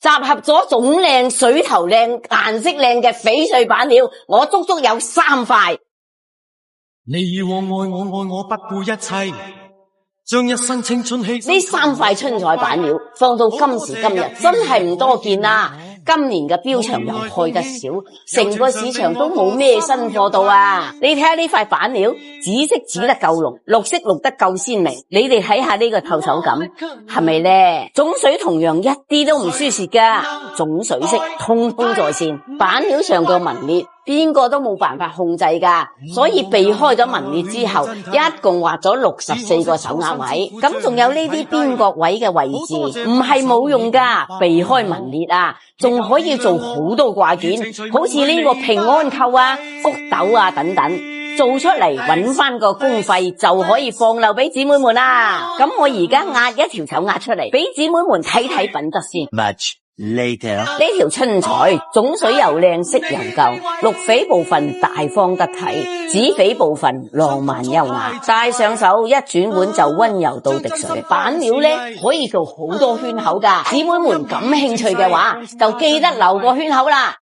集合咗種靚、水頭靚、顏色靚嘅翡翠板料，我足足有3塊。你和愛我，愛我不顧一切，將一生青春犧牲。呢3塊春彩板料放到今時今日真係唔多見啦。今年嘅標場又開得少，成個市場都冇咩新貨到啊！你睇下呢塊板料，紫色紫得夠濃，綠色綠得夠鮮明。你哋睇下呢個透手感，係咪呢？種水同樣一啲都唔輸蝕噶，種水色通通在線，板料上嘅紋裂邊個都冇辦法控制噶，所以避開咗紋裂之後，一共畫咗64個手握位。咁仲有呢啲邊角位嘅位置，唔係冇用噶，避開紋裂啊，仲可以做好多掛件，好似呢個平安扣啊、福斗啊等等，做出嚟搵翻個工費就可以放漏俾姊妹們啦。咁我而家壓一條手壓出嚟，俾姊妹們睇睇品質先。Much later， 呢條春彩種水又靚，色又夠，綠翡部分大方得體，紫翡部分浪漫優雅，戴上手一轉腕就溫柔到滴水。板料呢可以做好多圈口噶，姊妹們感興趣嘅話就記得留個圈口啦。